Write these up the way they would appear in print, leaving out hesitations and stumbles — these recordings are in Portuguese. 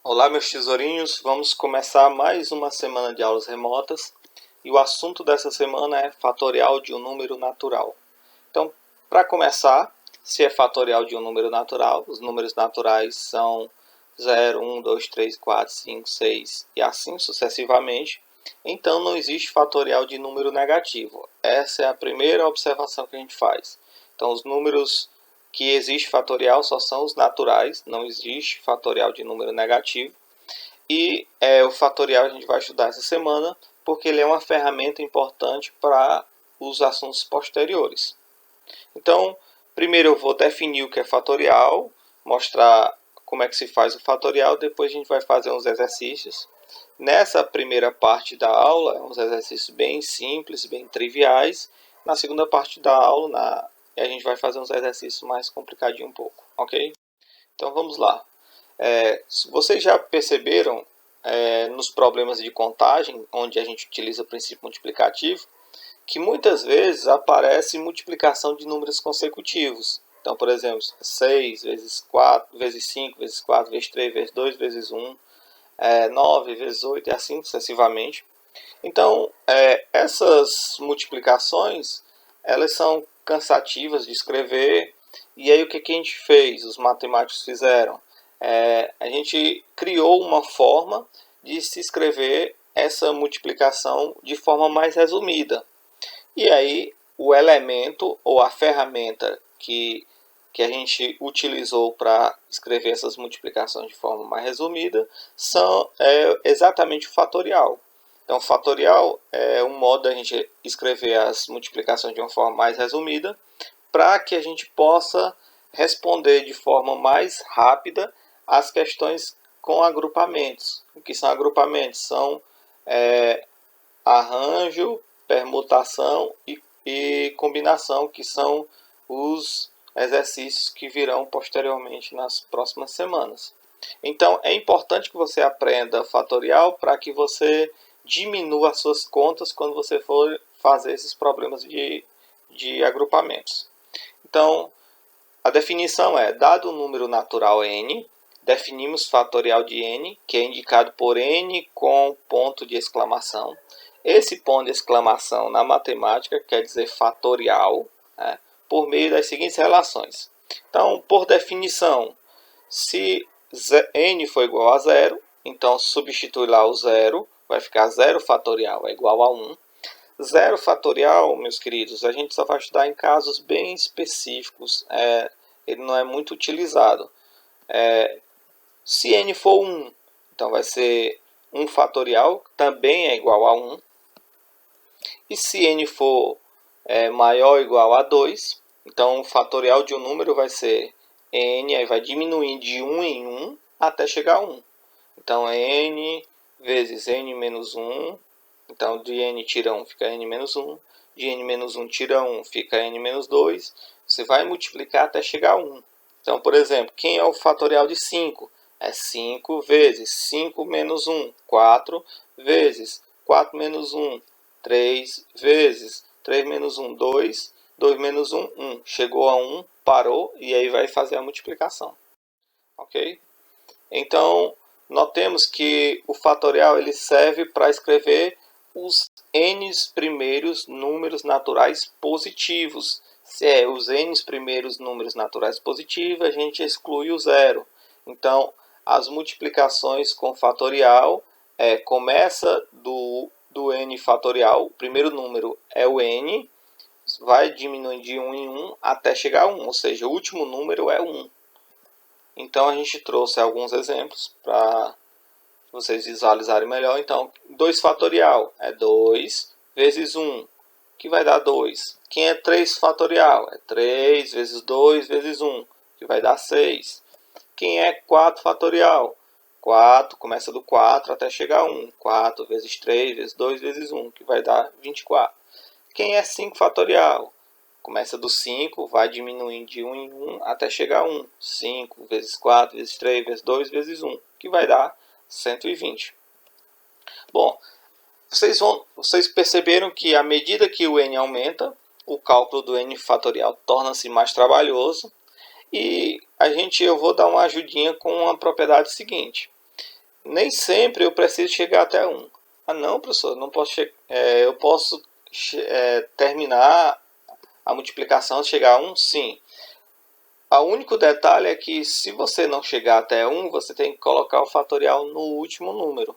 Olá, meus tesourinhos, vamos começar mais uma semana de aulas remotas e o assunto dessa semana é fatorial de um número natural. Então, para começar, se é fatorial de um número natural, os números naturais são 0, 1, 2, 3, 4, 5, 6 e assim sucessivamente. Então, não existe fatorial de número negativo. Essa é a primeira observação que a gente faz. Então, os números que existe fatorial só são os naturais, não existe fatorial de número negativo. E o fatorial a gente vai estudar essa semana, porque ele é uma ferramenta importante para os assuntos posteriores. Então, primeiro eu vou definir o que é fatorial, mostrar como é que se faz o fatorial, depois a gente vai fazer uns exercícios. Nessa primeira parte da aula, uns exercícios bem simples, bem triviais. Na segunda parte da aula, a gente vai fazer uns exercícios mais complicadinhos um pouco, ok? Então vamos lá. Vocês já perceberam nos problemas de contagem, onde a gente utiliza o princípio multiplicativo, que muitas vezes aparece multiplicação de números consecutivos. Então, por exemplo, 6 vezes 4, vezes 5, vezes 4, vezes 3, vezes 2, vezes 1, 9 vezes 8 e assim sucessivamente. Então, essas multiplicações, elas são cansativas de escrever. E aí o que a gente fez, os matemáticos fizeram? A gente criou uma forma de se escrever essa multiplicação de forma mais resumida. E aí o elemento ou a ferramenta que a gente utilizou para escrever essas multiplicações de forma mais resumida é exatamente o fatorial. Então, o fatorial é um modo da gente escrever as multiplicações de uma forma mais resumida para que a gente possa responder de forma mais rápida as questões com agrupamentos. O que são agrupamentos? São arranjo, permutação e combinação, que são os exercícios que virão posteriormente nas próximas semanas. Então, é importante que você aprenda fatorial para que você diminua as suas contas quando você for fazer esses problemas de agrupamentos. Então, a definição é: dado um número natural n, definimos fatorial de n, que é indicado por n com ponto de exclamação. Esse ponto de exclamação na matemática quer dizer fatorial, né, por meio das seguintes relações. Então, por definição, se n for igual a zero, então substitui lá o zero, vai ficar 0 fatorial é igual a 1. 0 fatorial, meus queridos, a gente só vai estudar em casos bem específicos, ele não é muito utilizado. Se n for 1, então vai ser 1 fatorial, também é igual a 1. E se n for maior ou igual a 2, então o fatorial de um número vai ser n, aí vai diminuindo de 1 em 1 até chegar a 1. Então é n vezes n menos 1. Então de n tira 1 fica n menos 1. De n menos 1 tira 1 fica n menos 2. Você vai multiplicar até chegar a 1. Então, por exemplo, quem é o fatorial de 5? É 5 vezes 5 menos 1, 4 vezes 4 menos 1, 3 vezes 3 menos 1, 2, 2 menos 1, 1. Chegou a 1, parou e aí vai fazer a multiplicação. Ok? Então, notemos que o fatorial ele serve para escrever os n primeiros números naturais positivos. Se é os n primeiros números naturais positivos, a gente exclui o zero. Então, as multiplicações com fatorial começa do n fatorial, o primeiro número é o n, vai diminuindo de 1 em 1 até chegar a 1, ou seja, o último número é 1. Então a gente trouxe alguns exemplos para vocês visualizarem melhor. Então, 2 fatorial é 2 vezes 1, que vai dar 2. Quem é 3 fatorial? É 3 vezes 2 vezes 1, que vai dar 6. Quem é 4 fatorial? 4, começa do 4 até chegar a 1. 4 vezes 3 vezes 2 vezes 1, que vai dar 24. Quem é 5 fatorial? Começa do 5, vai diminuindo de 1 em 1 até chegar a 1. 5 vezes 4 vezes 3 vezes 2 vezes 1, que vai dar 120. Bom, vocês perceberam que à medida que o n aumenta, o cálculo do n fatorial torna-se mais trabalhoso. E eu vou dar uma ajudinha com a propriedade seguinte. nem sempre eu preciso chegar até 1. Ah não, professor, não posso eu posso terminar a multiplicação, chegar a 1? Sim. O único detalhe é que se você não chegar até 1, você tem que colocar o fatorial no último número.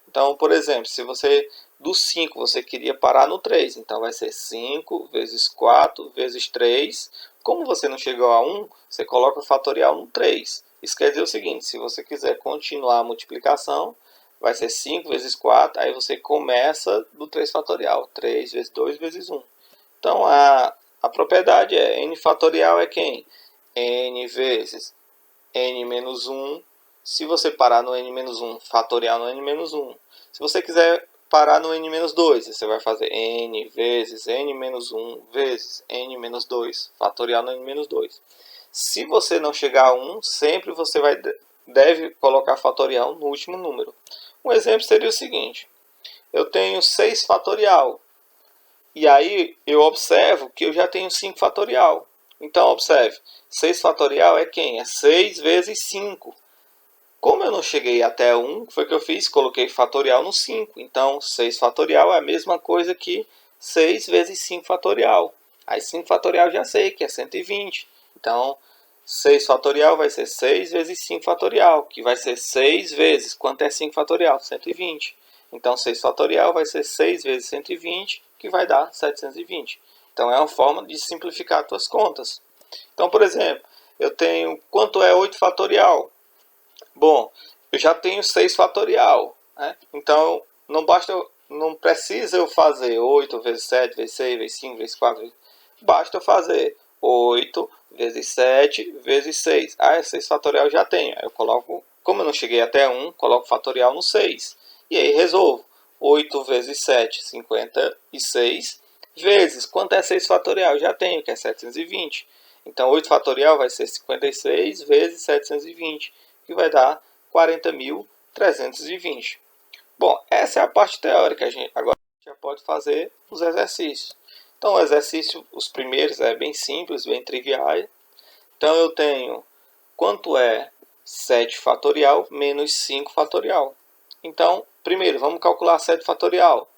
Então, por exemplo, se você do 5 você queria parar no 3, então vai ser 5 vezes 4 vezes 3. Como você não chegou a 1, você coloca o fatorial no 3. Isso quer dizer o seguinte, se você quiser continuar a multiplicação, vai ser 5 vezes 4, aí você começa do 3 fatorial, 3 vezes 2 vezes 1. Então, a propriedade é n fatorial é quem? N vezes n menos 1. Se você parar no n menos 1, fatorial no n menos 1. Se você quiser parar no n menos 2, você vai fazer n vezes n menos 1 vezes n menos 2, fatorial no n menos 2. Se você não chegar a 1, sempre você deve colocar fatorial no último número. Um exemplo seria o seguinte, eu tenho 6 fatorial, e aí eu observo que eu já tenho 5 fatorial. Então, observe, 6 fatorial é quem? É 6 vezes 5. Como eu não cheguei até 1, foi o que eu fiz? Coloquei fatorial no 5. Então, 6 fatorial é a mesma coisa que 6 vezes 5 fatorial. Aí 5 fatorial já sei que é 120. Então, 6 fatorial vai ser 6 vezes 5 fatorial, que vai ser 6 vezes. Quanto é 5 fatorial? 120. Então, 6 fatorial vai ser 6 vezes 120, que vai dar 720. Então, é uma forma de simplificar as tuas contas. Então, por exemplo, eu tenho quanto é 8 fatorial? Bom, eu já tenho 6 fatorial, né? Então, não precisa eu fazer 8 vezes 7, vezes 6, vezes 5, vezes 4. Basta eu fazer 8 vezes 7 vezes 6. Ah, 6 fatorial eu já tenho. Aí eu coloco, como eu não cheguei até 1, coloco fatorial no 6. E aí resolvo. 8 vezes 7, 56, vezes, quanto é 6 fatorial? Eu já tenho, que é 720. Então, 8 fatorial vai ser 56 vezes 720, que vai dar 40.320. Bom, essa é a parte teórica. Agora a gente já pode fazer os exercícios. Então, o exercício, os primeiros é bem simples, bem triviais. Então, eu tenho quanto é 7 fatorial menos 5 fatorial. Então, primeiro, vamos calcular 7 fatorial.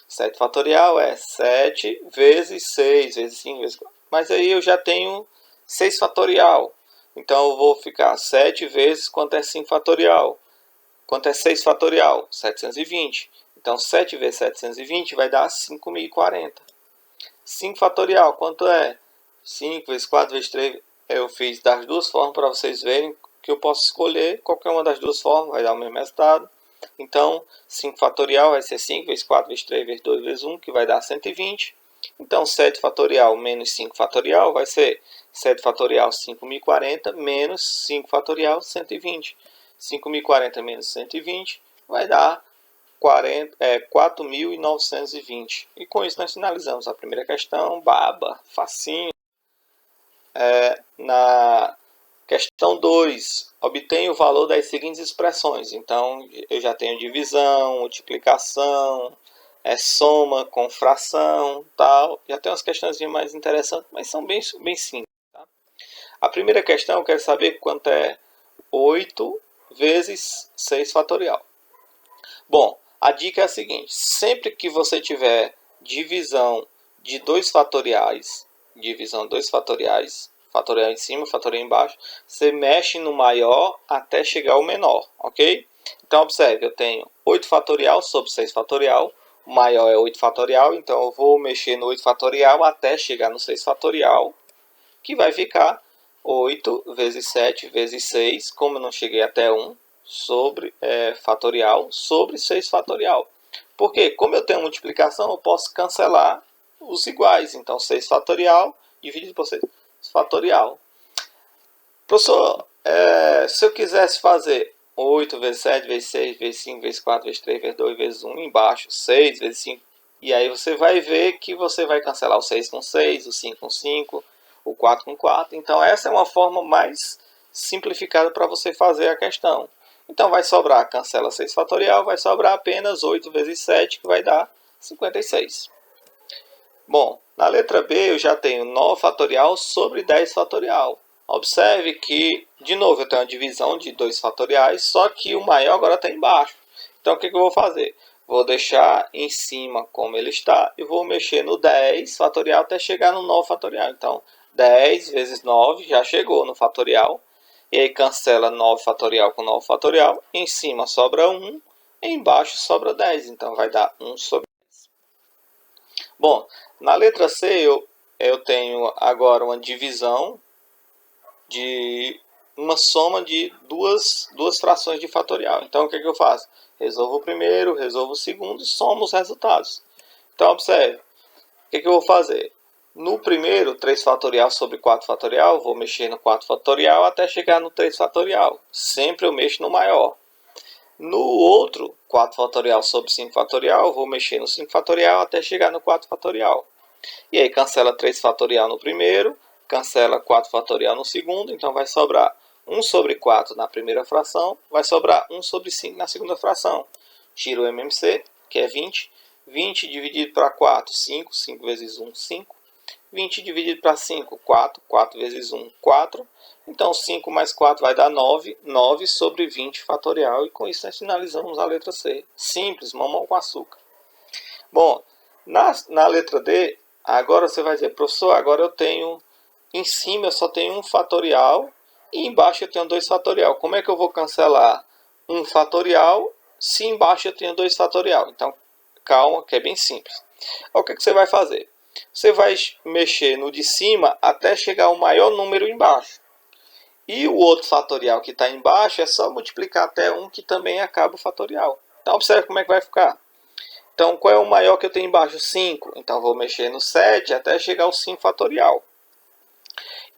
7 fatorial é 7 vezes 6 vezes 5 vezes 4. Mas aí eu já tenho 6 fatorial. Então, eu vou ficar 7 vezes quanto é 5 fatorial. Quanto é 6 fatorial? 720. Então, 7 vezes 720 vai dar 5.040. 5 fatorial, quanto é? 5 vezes 4 vezes 3. Eu fiz das duas formas para vocês verem que eu posso escolher qualquer uma das duas formas, vai dar o mesmo resultado. Então, 5 fatorial vai ser 5 vezes 4 vezes 3 vezes 2 vezes 1, que vai dar 120. Então, 7 fatorial menos 5 fatorial vai ser 7 fatorial 5.040 menos 5 fatorial 120. 5.040 menos 120 vai dar 4.920. E com isso nós finalizamos a primeira questão, baba, facinho. Na questão 2, obtenha o valor das seguintes expressões. Então, eu já tenho divisão, multiplicação, soma com fração, tal. Já tem umas questões mais interessantes, mas são bem simples. Tá? A primeira questão, eu quero saber quanto é 8 vezes 6 fatorial. Bom, a dica é a seguinte, sempre que você tiver divisão de dois fatoriais, fatorial em cima, fatorial embaixo, você mexe no maior até chegar ao menor, ok? Então, observe, eu tenho 8 fatorial sobre 6 fatorial, o maior é 8 fatorial, então eu vou mexer no 8 fatorial até chegar no 6 fatorial, que vai ficar 8 vezes 7 vezes 6, como eu não cheguei até 1, sobre fatorial sobre 6 fatorial. Porque, como eu tenho multiplicação, eu posso cancelar os iguais. Então, 6 fatorial dividido por 6 fatorial. Professor, se eu quisesse fazer 8 vezes 7 vezes 6 vezes 5 vezes 4 vezes 3 vezes 2 vezes 1 embaixo, 6 vezes 5, e aí você vai ver que você vai cancelar o 6 com 6, o 5 com 5, o 4 com 4. Então, essa é uma forma mais simplificada para você fazer a questão. Então, vai sobrar, cancela 6 fatorial, vai sobrar apenas 8 vezes 7, que vai dar 56. Bom, na letra B eu já tenho 9 fatorial sobre 10 fatorial. Observe que, de novo, eu tenho uma divisão de 2 fatoriais, só que o maior agora está embaixo. Então, o que eu vou fazer? Vou deixar em cima como ele está e vou mexer no 10 fatorial até chegar no 9 fatorial. Então, 10 vezes 9 já chegou no fatorial. E aí cancela 9 fatorial com 9 fatorial. Em cima sobra 1, embaixo sobra 10. Então, vai dar 1 sobre 10. Bom, na letra C eu tenho agora uma divisão de uma soma de duas frações de fatorial. Então, o que eu faço? Resolvo o primeiro, resolvo o segundo, somo os resultados. Então, observe. O que eu vou fazer? No primeiro, 3 fatorial sobre 4 fatorial, vou mexer no 4 fatorial até chegar no 3 fatorial. Sempre eu mexo no maior. No outro, 4 fatorial sobre 5 fatorial, vou mexer no 5 fatorial até chegar no 4 fatorial. E aí cancela 3 fatorial no primeiro, cancela 4 fatorial no segundo, então vai sobrar 1 sobre 4 na primeira fração, vai sobrar 1 sobre 5 na segunda fração. Tiro o MMC, que é 20. 20 dividido para 4, 5. 5 vezes 1, 5. 20 dividido para 5, 4. 4 vezes 1, 4. Então, 5 mais 4 vai dar 9. 9 sobre 20 fatorial. E com isso nós finalizamos a letra C. Simples, mamão com açúcar. Bom, na letra D, agora você vai dizer, professor, agora eu tenho, em cima eu só tenho um fatorial e embaixo eu tenho 2 fatorial. Como é que eu vou cancelar um fatorial se embaixo eu tenho 2 fatorial? Então, calma, que é bem simples. O que você vai fazer? Você vai mexer no de cima até chegar ao maior número embaixo. E o outro fatorial que está embaixo é só multiplicar até 1 que também acaba o fatorial. Então, observe como é que vai ficar. Então, qual é o maior que eu tenho embaixo? 5. Então, vou mexer no 7 até chegar ao 5 fatorial.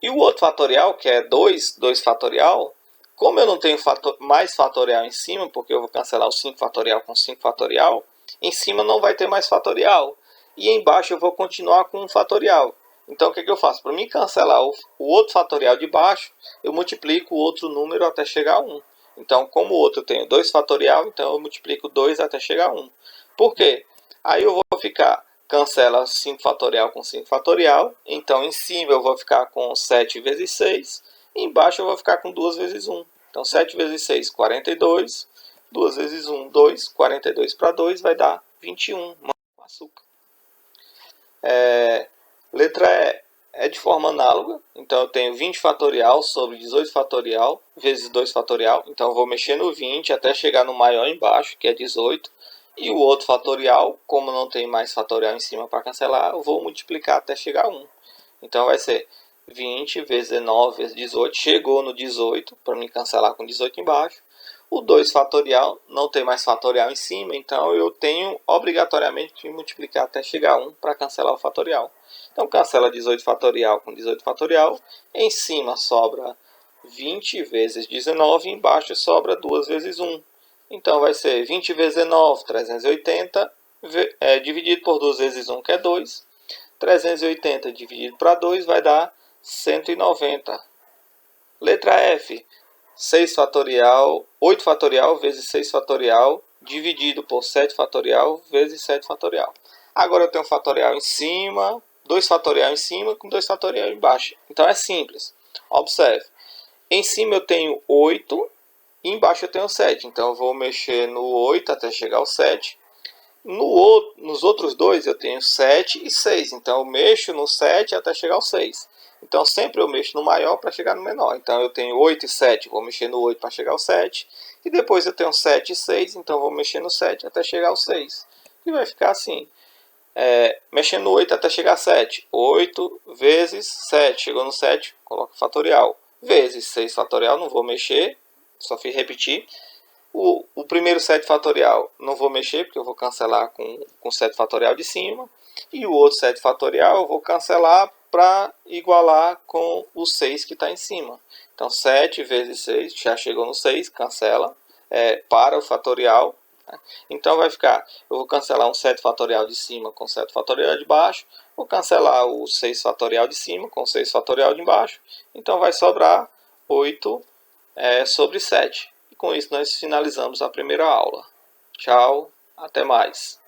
E o outro fatorial, que é 2 fatorial, como eu não tenho mais fatorial em cima, porque eu vou cancelar o 5 fatorial com 5 fatorial, em cima não vai ter mais fatorial. E embaixo eu vou continuar com 1 fatorial. Então, o que eu faço? Para mim cancelar o outro fatorial de baixo, eu multiplico o outro número até chegar a 1. Então, como o outro eu tenho 2 fatorial, então eu multiplico 2 até chegar a 1. Por quê? Aí eu vou ficar, cancela 5 fatorial com 5 fatorial. Então, em cima eu vou ficar com 7 vezes 6. E embaixo eu vou ficar com 2 vezes 1. Então, 7 vezes 6, 42. 2 vezes 1, 2. 42 para 2 vai dar 21. Com açúcar. Letra E é de forma análoga. Então, eu tenho 20 fatorial sobre 18 fatorial vezes 2 fatorial. Então, eu vou mexer no 20 até chegar no maior embaixo, que é 18. E o outro fatorial, como não tem mais fatorial em cima para cancelar, eu vou multiplicar até chegar a 1. Então, vai ser 20 vezes 19 vezes 18. Chegou no 18, para me cancelar com 18 embaixo. O 2 fatorial não tem mais fatorial em cima, então eu tenho obrigatoriamente que multiplicar até chegar a 1 para cancelar o fatorial. Então, cancela 18 fatorial com 18 fatorial. Em cima sobra 20 vezes 19, embaixo sobra 2 vezes 1. Então, vai ser 20 vezes 19, 380, dividido por 2 vezes 1, que é 2. 380 dividido para 2 vai dar 190. Letra F, 6 fatorial, 8 fatorial vezes 6 fatorial, dividido por 7 fatorial vezes 7 fatorial. Agora eu tenho um fatorial em cima, 2 fatorial em cima com 2 fatorial embaixo. Então é simples. Observe. Em cima eu tenho 8 e embaixo eu tenho 7. Então eu vou mexer no 8 até chegar ao 7. Nos outros dois eu tenho 7 e 6. Então eu mexo no 7 até chegar ao 6. Então sempre eu mexo no maior para chegar no menor. Então eu tenho 8 e 7, vou mexer no 8 para chegar ao 7. E depois eu tenho 7 e 6, então vou mexer no 7 até chegar ao 6. E vai ficar assim. Mexendo no 8 até chegar a 7. 8 vezes 7. Chegou no 7, coloca fatorial. Vezes 6 fatorial, não vou mexer. Só fiz repetir. O primeiro 7 fatorial não vou mexer, porque eu vou cancelar com 7 fatorial de cima. E o outro 7 fatorial eu vou cancelar para igualar com o 6 que está em cima. Então, 7 vezes 6, já chegou no 6, cancela, para o fatorial. Então, vai ficar, eu vou cancelar um 7 fatorial de cima com 7 fatorial de baixo. Vou cancelar o 6 fatorial de cima com 6 fatorial de baixo. Então, vai sobrar 8 sobre 7. Com isso, nós finalizamos a primeira aula. Tchau, até mais.